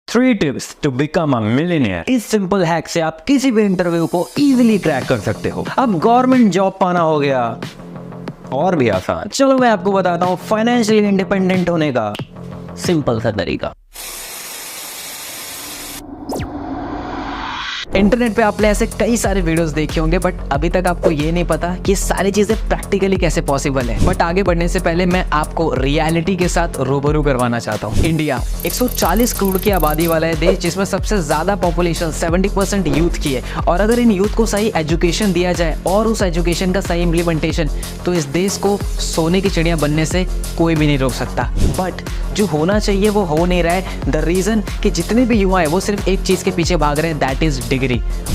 3 tips to become a millionaire. इस simple hack से आप किसी भी इंटरव्यू को इजीली क्रैक कर सकते हो। अब गवर्नमेंट जॉब पाना हो गया और भी आसान। चलो मैं आपको बताता हूँ फाइनेंशियली इंडिपेंडेंट होने का सिंपल सा तरीका। इंटरनेट पे आपने ऐसे कई सारे वीडियोस देखे होंगे, बट अभी तक आपको ये नहीं पता कि सारी चीजें प्रैक्टिकली कैसे पॉसिबल है। बट आगे बढ़ने से पहले मैं आपको रियलिटी के साथ रूबरू करवाना चाहता हूँ। इंडिया 140 करोड़ की आबादी वाला है देश, जिसमें सबसे ज्यादा पॉपुलेशन 70% यूथ की है। और अगर इन यूथ को सही एजुकेशन दिया जाए और उस एजुकेशन का सही इम्प्लीमेंटेशन, तो इस देश को सोने की चिड़िया बनने से कोई भी नहीं रोक सकता। बट जो होना चाहिए वो हो नहीं रहा है। द रीजन कि जितने भी युवा है वो सिर्फ एक चीज के पीछे भाग रहे हैं, दैट इज डिग्री।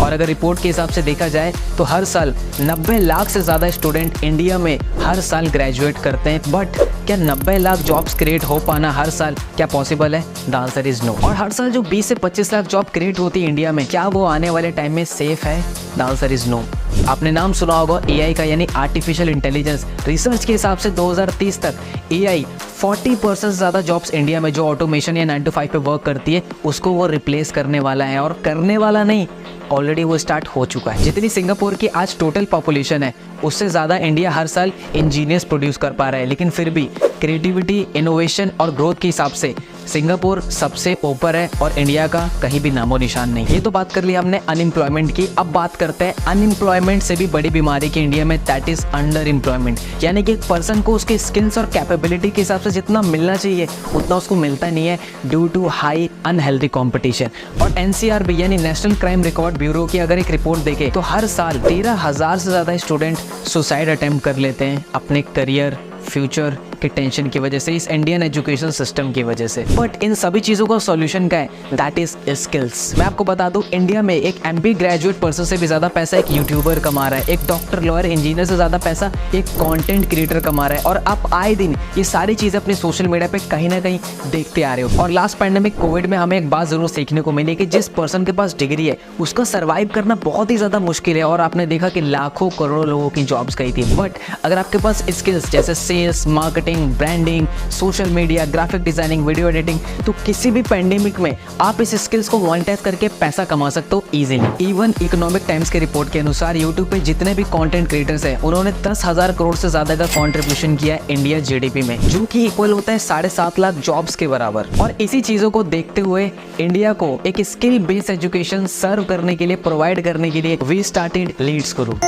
और अगर रिपोर्ट के हिसाब से देखा जाए तो हर साल 90 लाख से ज्यादा स्टूडेंट इंडिया में हर साल ग्रेजुएट करते हैं। बट क्या 90 लाख जॉब्स क्रिएट हो पाना हर साल क्या पॉसिबल है? The answer is no. और हर साल जो 20 से 25 लाख जॉब क्रिएट होती है इंडिया में, क्या वो आने वाले टाइम में सेफ है? The answer is no. आपने नाम सुना होगा एआई का, यानी आर्टिफिशियल इंटेलिजेंस। रिसर्च के हिसाब से 2030 तक एआई 40% ज्यादा जॉब्स इंडिया में जो ऑटोमेशन या 9 to 5 पे वर्क करती है उसको वो रिप्लेस करने वाला है। और करने वाला नहीं, ऑलरेडी वो स्टार्ट हो चुका है। जितनी सिंगापुर की आज टोटल पॉपुलेशन है उससे ज़्यादा इंडिया हर साल इंजीनियर्स प्रोड्यूस कर पा रहा है। लेकिन फिर भी क्रिएटिविटी, इनोवेशन और ग्रोथ के हिसाब से सिंगापुर सबसे ऊपर है और इंडिया का कहीं भी नामो निशान नहीं। ये तो बात कर ली हमने अनएम्प्लॉयमेंट की। अब बात करते हैं अनएम्प्लॉयमेंट से भी बड़ी बीमारी की इंडिया में, दैट इज अंडर एम्प्लॉयमेंट। यानी कि एक पर्सन को उसके स्किल्स और कैपेबिलिटी के हिसाब से जितना मिलना चाहिए उतना उसको मिलता नहीं है, due to high unhealthy competition. और एनसीआरबी यानी नेशनल क्राइम रिकॉर्ड ब्यूरो की अगर एक रिपोर्ट देखे तो हर साल 13,000 से ज़्यादा स्टूडेंट सुसाइड अटेम्प्ट कर लेते हैं अपने करियर, फ्यूचर के टेंशन की वजह से, इस इंडियन एजुकेशन सिस्टम की वजह से। बट इन सभी चीज़ों का सॉल्यूशन क्या है? That is skills. मैं आपको बता दूं, इंडिया में एक एमबी ग्रेजुएट पर्सन से भी ज़्यादा पैसा एक यूट्यूबर कमा रहा है, एक डॉक्टर, लॉयर, इंजीनियर से ज़्यादा पैसा एक कंटेंट क्रिएटर कमा रहा है। और आप आए दिन ये सारी चीज़ें अपने सोशल मीडिया पे कहीं ना कहीं देखते आ रहे हो। और लास्ट पैंडेमिक कोविड में हमें एक बात जरूर सीखने को मिली कि जिस पर्सन के पास डिग्री है उसका सर्वाइव करना बहुत ही ज़्यादा मुश्किल है। और आपने देखा कि लाखों करोड़ों लोगों की जॉब्स गई थी। बट अगर आपके पास स्किल्स जैसे sales, marketing, branding, social media, graphic designing, video editing, तो किसी भी पैंडेमिक में आप इस स्किल्स को मोनेटाइज करके पैसा कमा सकते हो इजीली। इवन इकोनॉमिक टाइम्स के रिपोर्ट के अनुसार यूट्यूब पे जितने भी कंटेंट क्रिएटर्स हैं उन्होंने 10,000 करोड़ से ज्यादा का कंट्रीब्यूशन किया है इंडिया जीडीपी में, जो कि इक्वल होता है 7.5 लाख जॉब्स के बराबर। और इसी चीजों को देखते हुए इंडिया को एक स्किल बेस्ड एजुकेशन सर्व करने के लिए, प्रोवाइड करने के लिए वी स्टार्टेड लीड्स गुरु।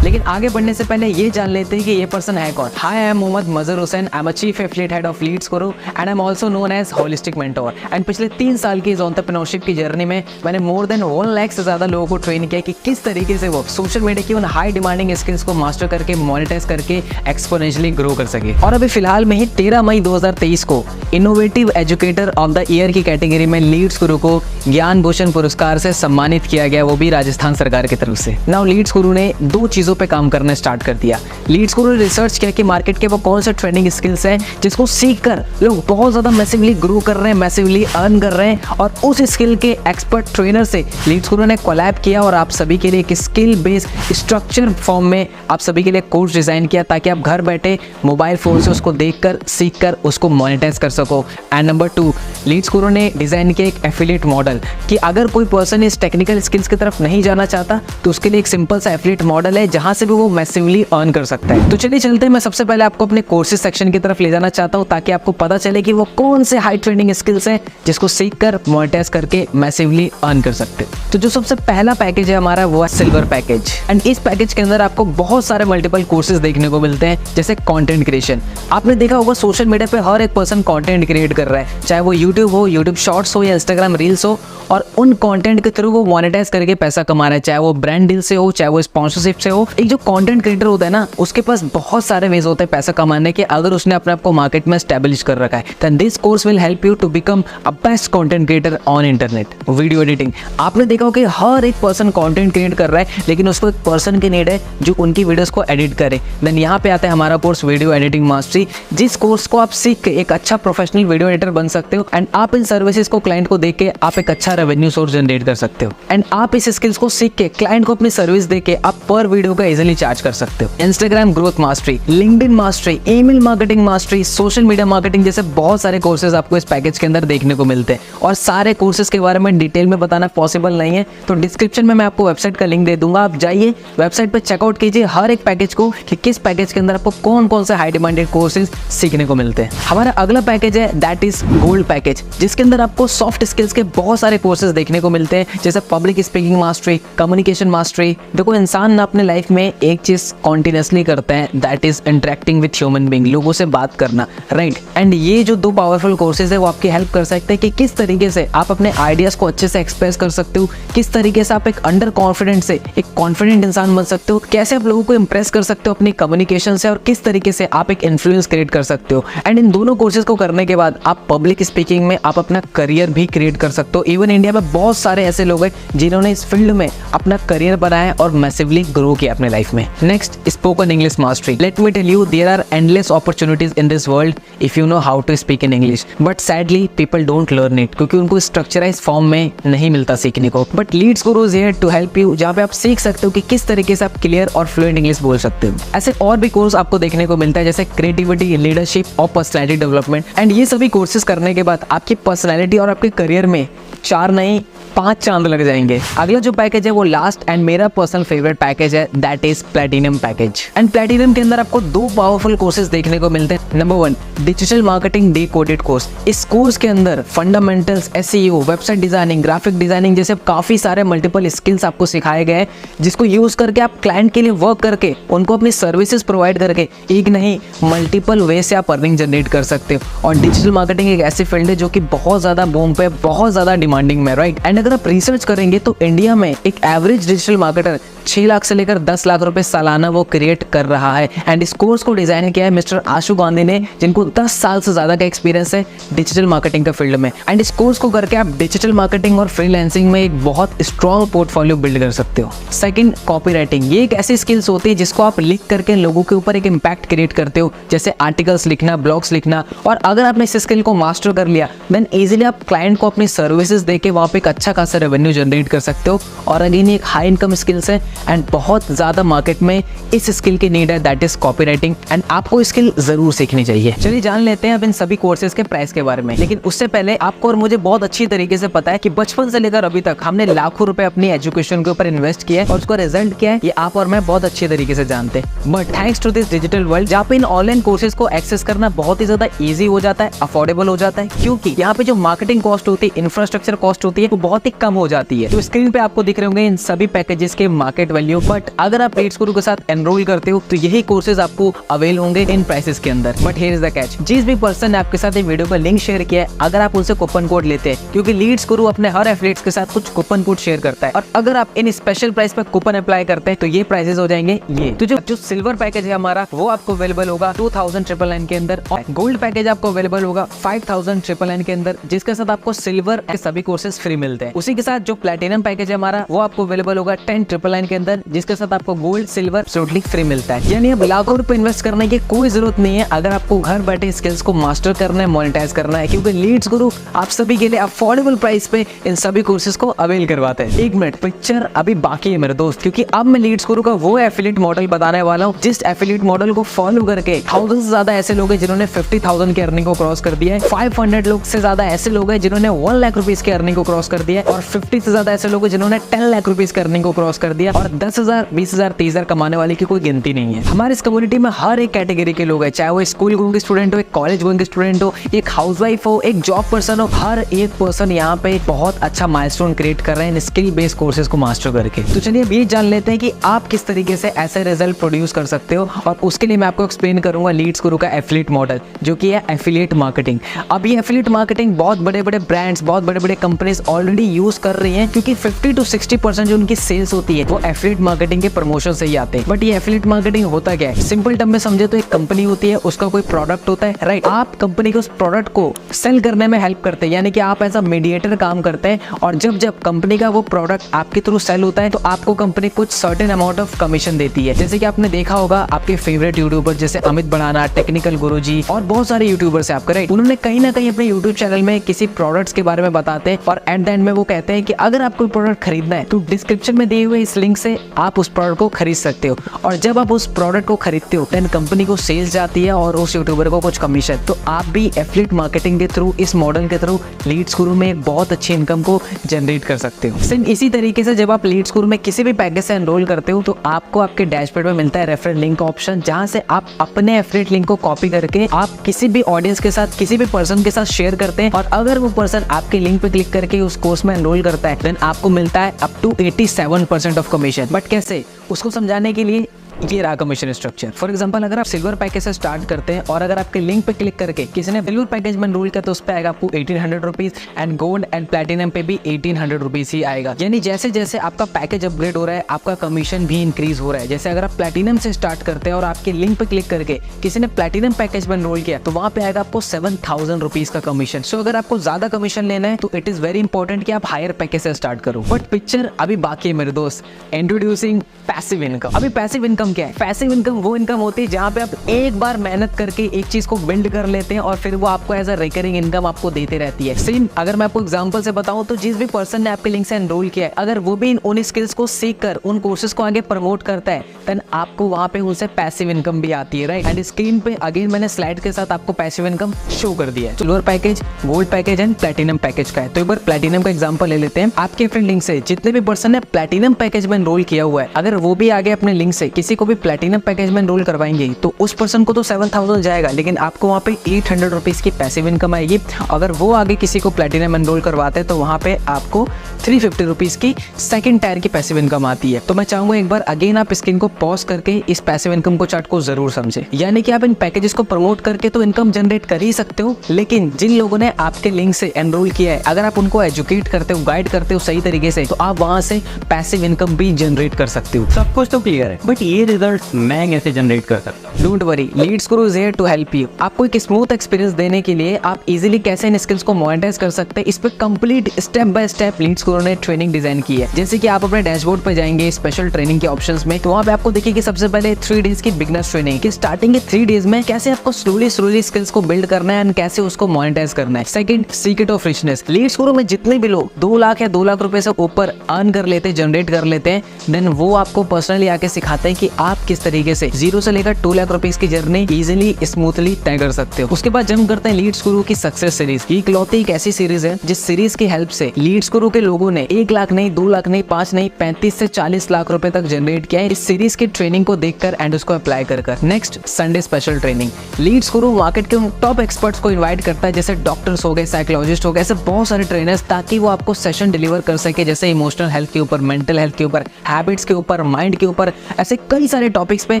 लेकिन आगे बढ़ने से पहले ये जान लेते हैं कि ये पर्सन है कौन। Hi, I am Mohammad Mazhar Hussain. I am a chief affiliate head of leads Guru and I am also known as holistic mentor. And पिछले 3 साल की इस एंटरप्रेन्योरशिप की जर्नी में मैंने मोर देन 1 लाख से ज्यादा लोगों को ट्रेन किया कि किस तरीके से वो सोशल मीडिया की उन हाई डिमांडिंग स्किल्स को मास्टर करके, मोनेटाइज करके एक्सपोनेंशियली ग्रो कर सके। और अभी फिलहाल में ही 13 मई 2023 को innovative educator of the year की कैटेगरी में लीड्स गुरु को ज्ञान भूषण पुरस्कार से सम्मानित किया गया, वो भी राजस्थान सरकार की तरफ से। नाउ लीड्स गुरु ने 2 चीजों पे काम करना स्टार्ट कर दिया। लीड्स गुरु ने रिसर्च किया कि मार्केट के वो कौन से ट्रेंडिंग स्किल्स हैं जिसको सीखकर लोग बहुत ज्यादा मैसिवली ग्रो कर रहे हैं, मैसिवली अर्न कर रहे हैं। और उस स्किल के एक्सपर्ट ट्रेनर से लीड्स गुरु ने कोलैब किया और आप सभी के लिए एक स्किल बेस्ड स्ट्रक्चर फॉर्म में आप सभी के लिए कोर्स डिजाइन किया, ताकि आप घर बैठे मोबाइल फोन से उसको देखकर, सीखकर उसको मोनेटाइज कर सको। एंड नंबर 2, लीड्स गुरु ने डिजाइन किया एक एफिलिएट मॉडल कि अगर कोई पर्सन इस टेक्निकल स्किल्स की तरफ नहीं जाना चाहता तो उसके लिए एक सिंपल सा एफिलिएट मॉडल है जहां से भी वो मैसिवली अर्न कर सकता है। तो चलिए चलते हैं, मैं सबसे पहले आपको अपने कोर्सेज सेक्शन की तरफ ले जाना चाहता हूं, ताकि आपको पता चले कि वो कौन से हाई ट्रेंडिंग स्किल्स हैं जिसको सीखकर मोनेटाइज करके मैसिवली अर्न कर सकते हैं। तो जो सबसे पहला पैकेज है हमारा वो है सिल्वर पैकेज। एंड इस पैकेज के अंदर आपको बहुत सारे मल्टीपल कोर्सेज देखने को मिलते हैं, जैसे कंटेंट क्रिएशन। आपने देखा होगा सोशल मीडिया पे हर एक पर्सन कंटेंट क्रिएट कर रहा है, चाहे वो यूट्यूब हो, यूट्यूब शॉर्ट्स हो या इंस्टाग्राम रील्स हो, और उन कंटेंट के थ्रू वो मोनेटाइज करके पैसा कमा रहा है, चाहे वो ब्रांड डील से हो, चाहे वो स्पॉन्सरशिप से हो। एक जो कंटेंट क्रिएटर होता है ना, उसके पास बहुत सारे वेज होते हैं पैसा कमाने के, अगर उसने अपने आप को मार्केट में एस्टैब्लिश कर रखा है। Then this course will help you to become a best content creator on internet. Video editing, आपने देखा हो कि हर एक पर्सन कंटेंट क्रिएट कर रहा है, लेकिन उसको एक पर्सन की नीड है जो उनकी वीडियोस को एडिट करे। देन यहाँ पे आता है हमारा कोर्स वीडियो एडिटिंग मास्टरी, जिस कोर्स को आप सीख के एक अच्छा प्रोफेशनल वीडियो एडिटर बन सकते हो। एंड आप इन सर्विसेज को क्लाइंट को देके आप एक अच्छा रेवेन्यू सोर्स जनरेट कर सकते हो। एंड आप इस स्किल्स को सीख के क्लाइंट को अपनी सर्विस देके आप पर वीडियो का इजीली इजीली चार्ज कर सकते हो। Instagram growth mastery, LinkedIn mastery, email marketing mastery, social media marketing जैसे बहुत सारे कोर्सेज आपको इस पैकेज के अंदर देखने को मिलते हैं और सारे कोर्सेज के बारे में डिटेल में बताना पॉसिबल नहीं है, तो डिस्क्रिप्शन में मैं आपको वेबसाइट का लिंक दे दूंगा। आप जाइए वेबसाइट पर चेकआउट कीजिए हर एक पैकेज को कि किस पैकेज के अंदर आपको कौन कौन से हाई डिमांडेड कोर्सेज सीखने को मिलते हैं। हमारा अगला पैकेज है दैट इज गोल्ड पैकेज, जिसके अंदर आपको सॉफ्ट स्किल्स के बहुत सारे कोर्सेज देखने को मिलते हैं, जैसे public speaking mastery, communication mastery. देखो, इंसान ना अपने लाइफ में एक चीज कॉन्टिन्यूसली करता है, that is interacting with human being, लोगों से बात करना, राइट। एंड ये जो दो पावरफुल कोर्सेज है वो आपकी हेल्प कर सकते हैं कि किस तरीके से आप अपने आइडियाज को अच्छे से एक्सप्रेस कर सकते हो, किस तरीके से आप एक अंडर कॉन्फिडेंट से एक कॉन्फिडेंट इंसान बन सकते हो, कैसे आप लोगों को इंप्रेस कर सकते हो अपनी कम्युनिकेशन से, और किस तरीके से आप एक इन्फ्लुएंस क्रिएट कर सकते हो। एंड इन दोनों कोर्सेज को करने के बाद आप पब्लिक स्पीकिंग में आप अपना करियर भी क्रिएट कर सकते हो। इवन इंडिया में बहुत सारे ऐसे लोग हैं जिन्होंने इस फील्ड में अपना करियर बनाया और मैसिवली ग्रो किया अपने लाइफ में। Next, spoken English mastery. Let me tell you, there are endless opportunities in this world if you know how to speak in English, but sadly people don't learn it, क्योंकि उनको structurize form में नहीं मिलता सीखने को। But Leads Guru is here to help you, जहाँ पे आप सीख सकते हो कि किस तरीके से आप क्लियर और फ्लुएंट इंग्लिश बोल सकते हो। ऐसे और भी कोर्स आपको देखने को मिलता है, जैसे क्रिएटिविटी, लीडरशिप और पर्सनैलिटी डेवलपमेंट। एंड ये सभी कोर्सेज करने के बाद आपकी पर्सनैलिटी और आपके करियर में 4 नहीं 5 चांद लग जाएंगे। अगला जो पैकेज है वो लास्ट एंड मेरा पर्सनल फेवरेट पैकेज है, that is platinum package. And platinum के अंदर आपको 2 पावरफुल कोर्सेज देखने को मिलते हैं। Number 1, digital marketing decoded course. इस कोर्स के अंदर fundamentals, SEO, website designing, graphic designing जैसे काफी सारे मल्टीपल स्किल्स आपको सिखाए गए हैं, जिसको यूज करके आप क्लाइंट के लिए वर्क करके उनको अपनी सर्विसेज प्रोवाइड करके एक नहीं मल्टीपल वे से आप अर्निंग जनरेट कर सकते हो। और डिजिटल मार्केटिंग एक ऐसी फील्ड है जो कि बहुत ज्यादा बूम पे, बहुत ज्यादा डिमांडिंग में, राइट। एंड अगर आप रिसर्च करेंगे तो इंडिया में एक एवरेज डिजिटल मार्केटर 6 लाख से लेकर 10 लाख रुपए सालाना वो क्रिएट कर रहा है। एंड इस कोर्स को डिजाइन किया है मिस्टर आशु गांधी ने, जिनको 10 साल से ज्यादा का एक्सपीरियंस है डिजिटल मार्केटिंग का फील्ड में। एंड इस कोर्स को करके आप डिजिटल मार्केटिंग और फ्रीलांसिंग में एक बहुत स्ट्रॉन्ग पोर्टफोलियो बिल्ड कर सकते हो। Second, copywriting. ये एक ऐसी स्किल्स होती है जिसको आप लिख करके लोगों के ऊपर एक इम्पैक्ट क्रिएट करते हो, जैसे आर्टिकल्स लिखना, ब्लॉग्स लिखना। और अगर आपने इस स्किल को मास्टर कर लिया देन इजीली आप क्लाइंट को अपनी सर्विसेज देके वहाँ पे एक अच्छा खासा रेवेन्यू जनरेट कर सकते हो। और अगेन एक हाई इनकम स्किल्स है एंड बहुत ज्यादा मार्केट में इस स्किल की नीड है, दैट इज कॉपीराइटिंग। एंड आपको स्किल जरूर सीखनी चाहिए। चलिए जान लेते हैं अब इन सभी कोर्सेज के प्राइस के बारे में। लेकिन उससे पहले आपको और मुझे बहुत अच्छी तरीके से पता है कि बचपन से लेकर अभी तक हमने लाखों रुपए अपनी एजुकेशन के ऊपर इन्वेस्ट किया है और उसका रिजल्ट क्या है ये आप और मैं बहुत अच्छी तरीके से जानते हैं। But thanks to this digital world, जहाँ पे इन ऑनलाइन कोर्सेज को एक्सेस करना बहुत ही ज्यादा ईजी हो जाता है, अफोर्डेबल हो जाता है, क्योंकि यहाँ पे जो मार्केटिंग कॉस्ट होती है, इंफ्रास्ट्रक्चर कॉस्ट होती है, वो बहुत ही कम हो जाती है। तो स्क्रीन पे आपको दिख रहे होंगे इन सभी पैकेजेस के मार्केट वैल्यू। बट अगर आप लीड्स गुरु के साथ एनरोल करते हो तो यही कोर्सेज आपको अवेल होंगे इन प्राइसेस के अंदर। But here is the catch, जिस भी पर्सन ने आपके साथ ये वीडियो का लिंक शेयर किया है, अगर आप उनसे कूपन कोड लेते हैं, क्योंकि लीड्स गुरु अपने हर एफिलिएट्स के साथ कुछ कूपन कोड शेयर करता है, और अगर आप इन स्पेशल प्राइस पे कूपन अप्लाई करते हैं तो ये प्राइसेस हो जाएंगे ये। तो जो सिल्वर पैकेज है हमारा वो आपको अवेलेबल होगा 2999 के अंदर, और गोल्ड पैकेज आपको अवेलेबल होगा 5999 के अंदर, जिसके साथ आपको सिल्वर के सभी कोर्सेज फ्री मिलते हैं। उसी के साथ जो प्लैटिनम पैकेज है हमारा वो आपको अवेलेबल होगा 10999 के अंदर, जिसके साथ आपको गोल्ड, सिल्वर एब्सोल्युटली फ्री मिलता है। यानी अब लाखों रुपए इन्वेस्ट करने की कोई जरूरत नहीं है अगर आपको घर बैठे स्किल्स को मास्टर करना है, मोनेटाइज करना है, क्योंकि लीड्स गुरु आप सभी के लिए अफोर्डेबल प्राइस पे इन सभी कोर्सेज को अवेल करवाते हैं। 1 मिनट, पिक्चर अभी बाकी है मेरे दोस्त, क्योंकि अब मैं लीड्स गुरु का वो एफिलिएट मॉडल बताने वाला हूँ जिस एफिलिएट मॉडल को फॉलो करके 1000 से ज्यादा ऐसे लोग हैं जिन्होंने 50,000 की अर्निंग को क्रॉस कर दिया है, 500 लोग से ज्यादा ऐसे लोग हैं जिन्होंने 1 लाख रुपीज की अर्निंग को क्रॉस कर दिया है, और 50 से ज्यादा ऐसे लोग हैं जिन्होंने 10 लाख रुपीज की अर्निंग को क्रॉस कर दिया, और 10,000, 20,000, 30,000 कमाने वाले की कोई गिनती नहीं है। हमारे इस कम्युनिटी में हर एक कैटेगरी के लोग हैं, चाहे वो स्कूल गोइंग स्टूडेंट हो, एक कॉलेज गोइंग स्टूडेंट हो, एक हाउसवाइफ हो, एक जॉब पर्सन हो, हर एक पर्सन यहाँ पे बहुत अच्छा माइलस्टोन क्रिएट कर रहे हैं स्किल बेस्ड कोर्सेज को मास्टर करके। तो चलिए अब ये जान लेते हैं कि आप किस तरीके से ऐसे रिजल्ट प्रोड्यूस कर सकते हो, और उसके लिए मैं आपको एक्सप्लेन करूंगा लीड्स गुरु का एफिलिएट मॉडल, जो कि है एफिलिएट मार्केटिंग। अब ये एफिलिएट मार्केटिंग बहुत बड़े बड़े ब्रांड्स, बहुत बड़े बड़े कंपनीज ऑलरेडी यूज कर रही हैं, क्योंकि 50 to 60% जो उनकी सेल्स होती है वो एफिलिएट मार्केटिंग के प्रमोशन से ही आते हैं। बट ये एफिलिएट मार्केटिंग होता क्या है, सिंपल टर्म में समझे तो एक कंपनी होती है, उसका कोई प्रोडक्ट होता है, राइट। आप कंपनी के उस प्रोडक्ट को सेल करने में हेल्प करते हैं, यानी कि आप एज अ मीडिएटर काम करते हैं, और जब जब कंपनी का वो प्रोडक्ट आपके थ्रू सेल होता है तो आपको कंपनी कुछ सर्टेन अमाउंट ऑफ कमीशन देती है। जैसे कि आपने देखा होगा आपके फेवरेट यूट्यूबर जैसे अमित बढ़ाना, टेक्निकल गुरुजी और बहुत सारे यूट्यूबर्स है आपके, राइट। उन्होंने कहीं ना कहीं अपने यूट्यूब चैनल में किसी प्रोडक्ट्स के बारे में बताते हैं, और एट द एंड में वो कहते हैं कि अगर आपको प्रोडक्ट खरीदना है तो डिस्क्रिप्शन में दिए हुए इस लिंक लिंक से आप उस प्रोडक्ट को खरीद सकते हो, और जब आप उस प्रोडक्ट को खरीदते हो देन कंपनी को सेल्स जाती है और उस यूट्यूबर को कुछ कमीशन। तो आप भी एफिलिएट मार्केटिंग के थ्रू, इस मॉडल के थ्रू लीड्स गुरु में एक बहुत अच्छी इनकम को जनरेट कर सकते हो। सेम इसी तरीके से जब आप लीड्स गुरु में किसी भी पैकेज से एनरोल करते हो तो आपको आपके डैशबोर्ड में मिलता है रेफरल लिंक ऑप्शन, जहां से आप अपने एफिलिएट लिंक को कॉपी करके आप किसी भी ऑडियंस के साथ, किसी भी पर्सन के साथ शेयर करते हैं, और अगर वो पर्सन आपके लिंक पे क्लिक करके उस कोर्स में एनरोल करता है देन आपको मिलता है up to 87% of commission. But कैसे, उसको समझाने के लिए ये रहा कमीशन स्ट्रक्चर। फॉर एग्जांपल, अगर आप सिल्वर पैकेज से स्टार्ट करते हैं और अगर आपके लिंक पे क्लिक करके किसी ने सिल्वर पैकेज में एनरोल किया तो उस पे आएगा आपको 1800 rupees, and gold and platinum पे भी 1800 रुपीज ही आएगा। यानी जैसे जैसे आपका पैकेज अपग्रेड हो रहा है आपका कमीशन भी इंक्रीज हो रहा है। जैसे अगर आप प्लेटिनम से स्टार्ट करते हैं और आपके लिंक पे क्लिक करके किसी ने प्लेटिनम पैकेज में एनरोल किया तो वहाँ पे आएगा आपको 7000 रुपीज का कमीशन। सो अगर आपको ज्यादा कमीशन लेना है तो इट इज वेरी इंपॉर्टेंट कि आप हायर पैकेज से स्टार्ट करो। बट पिक्चर अभी बाकी है मेरे दोस्त। Introducing passive income. अभी पैसिव इनकम क्या है? पैसिव इनकम वो इनकम होती है जहाँ पे आप एक बार मेहनत करके एक चीज को बिल्ड कर लेते हैं और फिर वो आपको एज अ रिकरिंग इनकम आपको देते रहती है। सेम अगर मैं आपको एग्जांपल से बताऊं तो जिस भी पर्सन ने आपके लिंक से एनरोल किया है, अगर वो भी उन स्किल्स को सीख कर उन कोर्सेज को आगे प्रमोट करता है देन आपको वहां पे उनसे पैसिव इनकम भी आती है, राइट। एंड स्क्रीन पे अगेन मैंने स्लाइड के साथ आपको पैसिव इनकम शो कर दिया है। Silver package, gold package and platinum package का है। तो एक बार प्लेटिनम का एग्जांपल ले लेते हैं। आपके फ्रेंड लिंक से जितने भी पर्सन ने प्लेटिनम पैकेज में एनरोल किया हुआ है, अगर वो भी आगे अपने लिंक से किसी को भी प्लेटिनम पैकेज में एनरोल करवाएंगे तो उस पर्सन को तो 7000 जाएगा, लेकिन आपको वहाँ पे 800 रुपीज की पैसिव इनकम आएगी। अगर वो आगे किसी को प्लेटिनम एनरोल करवाते हैं तो वहाँ पे आपको 350 रुपीज की सेकंड टायर की पैसिव इनकम आती है। तो मैं चाहूंगा एक बार अगेन आप स्क्रीन को पॉज करके इस पैसिव इनकम को चार्ट को जरूर समझे। यानी कि आप इन पैकेजेस को प्रमोट करके तो इनकम जनरेट कर ही सकते हो, लेकिन जिन लोगों ने आपके लिंक से एनरोल किया है अगर आप उनको एजुकेट करते हो, गाइड करते हो सही तरीके से, तो आप वहां से पैसिव इनकम भी जनरेट कर सकते हो। सब कुछ तो क्लियर है, बट ये रिजल्ट मैं कैसे जनरेट कर सकता हूँ? Don't worry, Leads Guru is here to help you. आपको एक स्मूथ एक्सपीरियंस देने के लिए आप इजीली कैसे इन स्किल्स को मोनेटाइज कर सकते हैं, इस पे complete step by step Leads Guru ने ट्रेनिंग डिजाइन की है। जैसे कि आप अपने डैशबोर्ड पे जाएंगे स्पेशल ट्रेनिंग के ऑप्शंस में, तो वहाँ पे आपको देखिए कि सबसे पहले 3 डेज की बिगनर्स ट्रेनिंग की स्टार्टिंग के 3 डेज में कैसे आपको स्लोली स्किल्स को बिल्ड करना है एंड कैसे उसको मोनेटाइज करना है। Second, secret of richness. Leads Guru में जितने भी लोग 2 लाख या 2 लाख रुपए से ऊपर अर्न कर लेते हैं, जनरेट कर लेते हैं, देन वो आपको पर्सनली आके सिखाते हैं कि आप किस तरीके से 0 से लेकर 2 लाख रुपीज की जर्नी इजीली स्मूथली तय कर सकते हो। उसके बाद जंप करते हैं लीड्स गुरु की सक्सेस सीरीज। ये इकलौती एक ऐसी सीरीज है जिस सीरीज की हेल्प से लीड्स गुरु के लोगों ने 1 लाख नहीं, 2 लाख नहीं, 5 नहीं, 35 से 40 लाख रुपए तक जनरेट किया है इस सीरीज की ट्रेनिंग को देखकर एंड उसको अप्लाई कर। Next, Sunday special training. Leads Guru market के टॉप एक्सपर्ट्स को इनवाइट करता है, जैसे डॉक्टर्स हो गए, साइकोलॉजिस्ट हो गए, ऐसे बहुत सारे ट्रेनर्स, ताकि वो आपको सेशन डिलीवर कर सके, जैसे इमोशनल हेल्थ के ऊपर, मेंटल हेल्थ के ऊपर, हैबिट्स के ऊपर, माइंड के ऊपर, ऐसे कई सारे टॉपिक्स पे,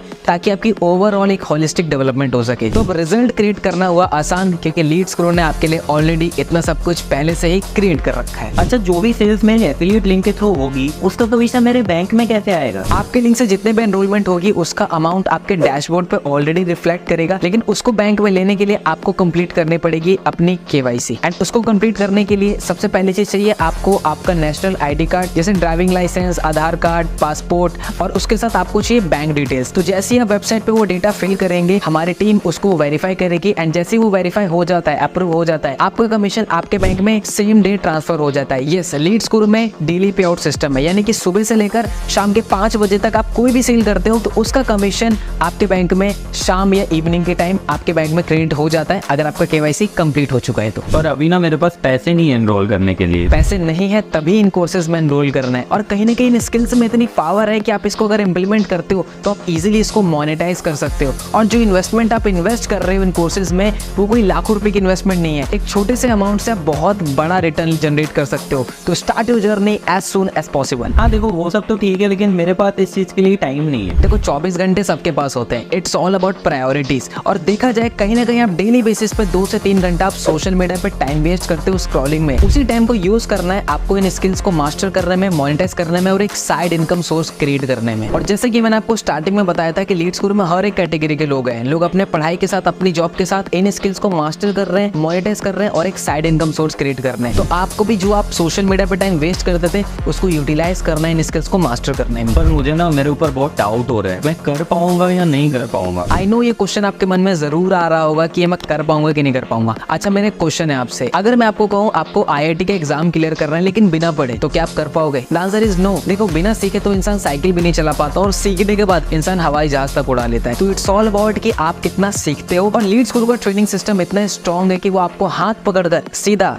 ताकि आपकी ओवरऑल एक होलिस्टिक डेवलपमेंट हो सके। तो रिजल्ट क्रिएट करना हुआ आसान, क्योंकि लीड्स गुरु ने आपके लिए ऑलरेडी इतना सब कुछ पहले से ही क्रिएट कर रखा है। अच्छा, जो भी सेल्स मेरे एफिलिएट लिंक के थ्रू होगी उसका कमीशन मेरे बैंक में कैसे आएगा? आपके लिंक से जितने भी एनरोलमेंट होगी उसका अमाउंट आपके डैशबोर्ड पे ऑलरेडी रिफ्लेक्ट करेगा, लेकिन उसको बैंक में लेने के लिए आपको कंप्लीट करनी पड़ेगी अपनी KYC। एंड उसको कंप्लीट करने के लिए सबसे पहले चीज चाहिए आपको आपका नेशनल ID कार्ड, जैसे ड्राइविंग लाइसेंस, आधार कार्ड, पासपोर्ट, और उसके साथ आपको चाहिए बैंक डिटेल्स। तो जैसे ही आप वेबसाइट पे वो डेटा फिल करेंगे हमारी टीम उसको वेरीफाई करेगी, एंड जैसे ही वो वेरीफाई हो जाता है, अप्रूव हो जाता है, आपका कमीशन आपके बैंक में सेम डे ट्रांसफर हो जाता है। यस, लीड्स गुरु में डेली पे आउट सिस्टम है, यानी कि सुबह से लेकर शाम के 5 बजे तक आप कोई भी सेल करते हो तो उसका कमीशन आपके बैंक में शाम या इवनिंग के टाइम आपके बैंक में क्रेडिट हो जाता है, अगर आपका KYC कंप्लीट हो चुका है तो। पर अभी ना मेरे पास पैसे नहीं है एनरोल करने के लिए। पैसे नहीं है तभी इन कोर्सेज में एनरोल करना है, और कहीं ना कहीं इन स्किल्स में इतनी पावर है कि आप इसको अगर इम्प्लीमेंट करते हो तो आप इजीली इसको मोनेटाइज कर सकते हो। और जो इन्वेस्टमेंट आप इन्वेस्ट कर रहे हो इन कोर्सेज में वो कोई लाखों रुपए की इन्वेस्टमेंट नहीं है, एक छोटे से अमाउंट से आप बहुत बड़ा रिटर्न जनरेट कर सकते हो। तो start your journey as soon as possible. हाँ देखो, वो सब तो ठीक है, लेकिन मेरे पास इस चीज के लिए टाइम नहीं है। देखो 24 घंटे सबके पास होते हैं, इट्स ऑल अबाउट प्रायोरिटीज। और देखा जाए कहीं ना कहीं आप डेली बेसिस पे 2 से 3 घंटा आप सोशल मीडिया पे टाइम वेस्ट करते हो स्क्रॉलिंग में। उसी टाइम को यूज करना है आपको इन स्किल्स को मास्टर करने में, मोनेटाइज करने में और एक साइड इनकम सोर्स क्रिएट करने में। और जैसे कि मैंने आपको आपको स्टार्टिंग में बताया था कि लीड्स गुरु में हर एक कैटेगरी के लोग हैं। लोग अपने पढ़ाई के साथ, अपनी जॉब के साथ इन स्किल्स को मास्टर कर रहे हैं, मोनेटाइज कर रहे हैं और एक साइड इनकम सोर्स क्रिएट कर रहे हैं। तो आपको भी जो आप सोशल मीडिया पे टाइम वेस्ट करते थे उसको यूटिलाइज करना है, इन स्किल्स को मास्टर करना है। पर मुझे ना मेरे ऊपर बहुत डाउट हो रहा है, मैं कर पाऊंगा या नहीं कर पाऊंगा। आई नो ये क्वेश्चन आपके मन में जरूर आ रहा होगा कि ये मैं कर पाऊंगा कि नहीं कर पाऊंगा। अच्छा, मेरा क्वेश्चन है आपसे, अगर मैं आपको कहूँ आपको IIT का एग्जाम क्लियर करना है लेकिन बिना पढ़े, तो क्या आप कर पाओगे? The answer is no. देखो, बिना सीखे तो इंसान साइकिल भी नहीं चला पाता और सीखने के बाद इंसान हवाई जहाज तक उड़ा लेता है। तो इट्स ऑल अबाउट कि आप कितना सीखते हो। और लीड्स गुरु का ट्रेनिंग सिस्टम इतना स्ट्रॉन्ग है कि वो आपको हाथ पकड़कर सीधा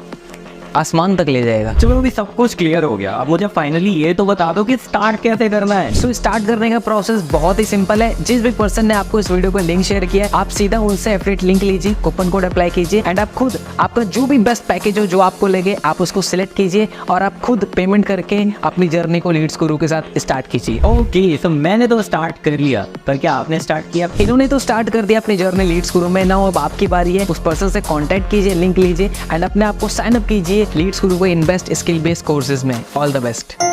आसमान तक ले जाएगा। चलो अभी सब कुछ क्लियर हो गया, अब मुझे फाइनली ये तो बता दो कि स्टार्ट कैसे करना है। सो स्टार्ट करने का प्रोसेस बहुत ही सिंपल है। जिस भी पर्सन ने आपको इस वीडियो को लिंक शेयर किया है, आप सीधा उनसे एफिलिएट लिंक लीजिए, कूपन कोड अप्लाई कीजिए एंड आप खुद आपका जो भी बेस्ट पैकेज हो जो आपको लगे आप उसको सिलेक्ट कीजिए और आप खुद पेमेंट करके अपनी जर्नी को लीड्स गुरु के साथ स्टार्ट कीजिए। ओके, तो मैंने तो स्टार्ट कर लिया, पर क्या आपने स्टार्ट किया? इन्होंने तो स्टार्ट कर दिया अपनी जर्नी लीड्स गुरु में। ना अब आपकी बारी है, उस पर्सन से कांटेक्ट कीजिए, लिंक लीजिए एंड अपने आप को साइन अप कीजिए लीड्स गुरु को इन्वेस्ट स्किल बेस्ड कोर्सेज में। All the best.